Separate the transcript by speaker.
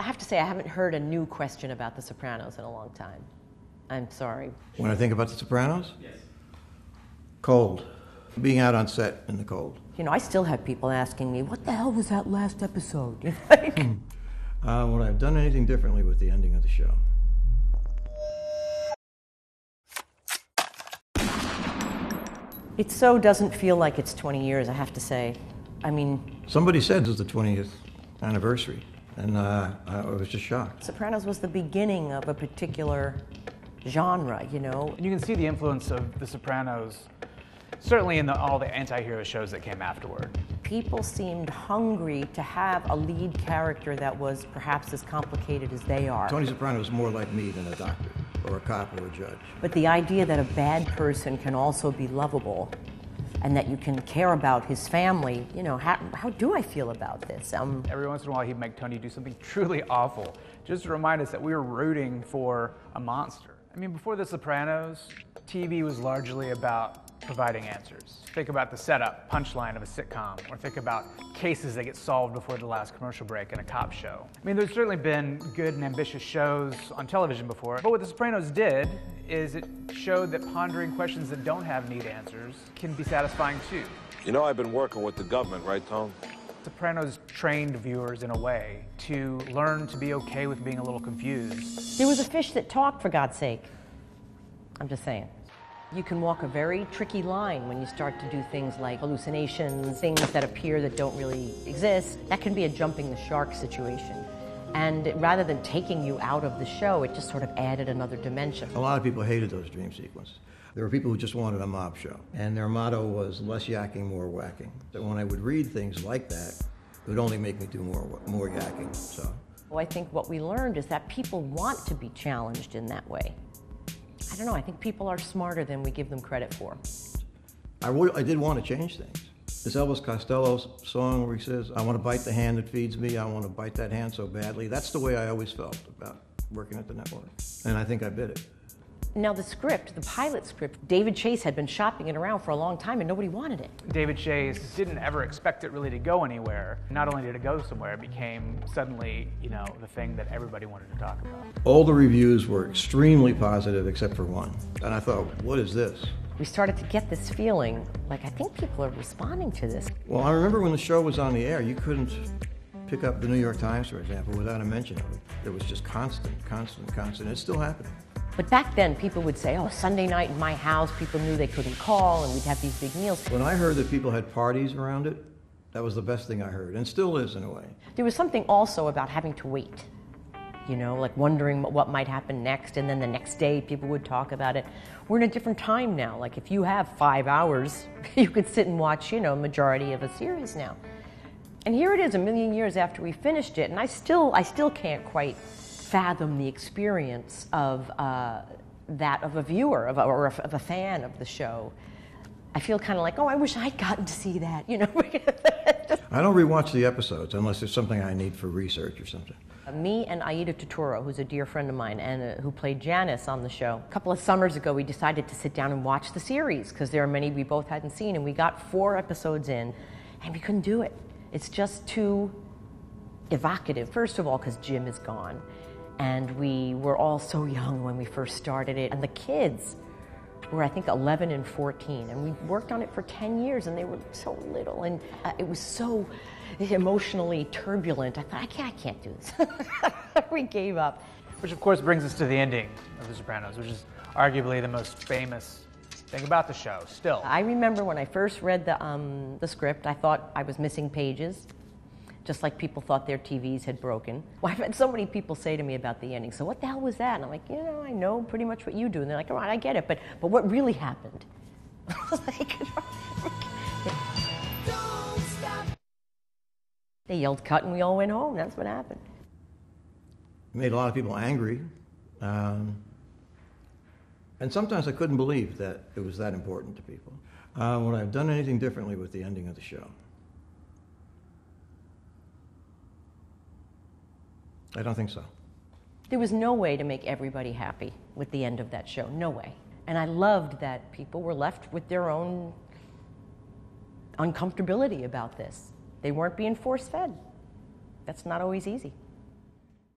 Speaker 1: I have to say, I haven't heard a new question about The Sopranos in a long time. I'm sorry.
Speaker 2: When I think about The Sopranos?
Speaker 3: Yes.
Speaker 2: Cold. Being out on set in the cold.
Speaker 1: You know, I still have people asking me, what the hell was that last episode?
Speaker 2: Would I have done anything differently with the ending of the show?
Speaker 1: It so doesn't feel like it's 20 years, I have to say. I mean...
Speaker 2: Somebody said it was the 20th anniversary, and I was just shocked.
Speaker 1: Sopranos was the beginning of a particular genre, you know?
Speaker 3: And you can see the influence of The Sopranos, certainly in all the anti-hero shows that came afterward.
Speaker 1: People seemed hungry to have a lead character that was perhaps as complicated as they are.
Speaker 2: Tony Soprano was more like me than a doctor, or a cop, or a judge.
Speaker 1: But the idea that a bad person can also be lovable, and that you can care about his family, you know, how do I feel about this?
Speaker 3: Every once in a while he'd make Tony do something truly awful, just to remind us that we were rooting for a monster. I mean, before The Sopranos, TV was largely about providing answers. Think about the setup, punchline of a sitcom, or think about cases that get solved before the last commercial break in a cop show. I mean, there's certainly been good and ambitious shows on television before, but what The Sopranos did is it showed that pondering questions that don't have neat answers can be satisfying too.
Speaker 4: You know, I've been working with the government, right, Tone?
Speaker 3: Sopranos trained viewers in a way to learn to be okay with being a little confused.
Speaker 1: There was a fish that talked, for God's sake. I'm just saying. You can walk a very tricky line when you start to do things like hallucinations, things that appear that don't really exist. That can be a jumping the shark situation. And rather than taking you out of the show, it just sort of added another dimension.
Speaker 2: A lot of people hated those dream sequences. There were people who just wanted a mob show, and their motto was less yakking, more whacking. So when I would read things like that, it would only make me do more yakking. So
Speaker 1: Well, I think what we learned is that people want to be challenged in that way. I don't know, I think people are smarter than we give them credit for.
Speaker 2: I did want to change things. This Elvis Costello song where he says, I want to bite the hand that feeds me, I want to bite that hand so badly. That's the way I always felt about working at the network. And I think I bit it.
Speaker 1: Now the script, the pilot script, David Chase had been shopping it around for a long time and nobody wanted it.
Speaker 3: David Chase didn't ever expect it really to go anywhere. Not only did it go somewhere, it became suddenly, you know, the thing that everybody wanted to talk about.
Speaker 2: All the reviews were extremely positive except for one. And I thought, what is this?
Speaker 1: We started to get this feeling, like I think people are responding to this.
Speaker 2: Well, I remember when the show was on the air, you couldn't pick up the New York Times, for example, without a mention of it. It was just constant. It's still happening.
Speaker 1: But back then, people would say, oh, Sunday night in my house, people knew they couldn't call, and we'd have these big meals.
Speaker 2: When I heard that people had parties around it, that was the best thing I heard, and still is in a way.
Speaker 1: There was something also about having to wait, you know, like wondering what might happen next, and then the next day people would talk about it. We're in a different time now. Like if you have 5 hours, you could sit and watch, you know, majority of a series now. And here it is, a million years after we finished it, and I still can't quite fathom the experience of that of a viewer, or of a fan of the show. I feel kind of like, oh, I wish I'd gotten to see that, you know.
Speaker 2: I don't rewatch the episodes unless there's something I need for research or something.
Speaker 1: Me and Aida Turturro, who's a dear friend of mine and who played Janice on the show, a couple of summers ago we decided to sit down and watch the series because there are many we both hadn't seen, and we got 4 episodes in and we couldn't do it. It's just too evocative. First of all, because Jim is gone. And we were all so young when we first started it. And the kids were, I think, 11 and 14. And we worked on it for 10 years, and they were so little. And it was so emotionally turbulent. I thought, I can't do this. We gave up.
Speaker 3: Which, of course, brings us to the ending of The Sopranos, which is arguably the most famous thing about the show, still.
Speaker 1: I remember when I first read the script, I thought I was missing pages. Just like people thought their TVs had broken. Well, I've had so many people say to me about the ending, so what the hell was that? And I'm like, you know, I know pretty much what you do. And they're like, all right, I get it, but what really happened? I was like, don't stop. They yelled cut and we all went home. That's what happened.
Speaker 2: It made a lot of people angry. And sometimes I couldn't believe that it was that important to people. Would I have done anything differently with the ending of the show? I don't think so.
Speaker 1: There was no way to make everybody happy with the end of that show, no way. And I loved that people were left with their own uncomfortability about this. They weren't being force-fed. That's not always easy.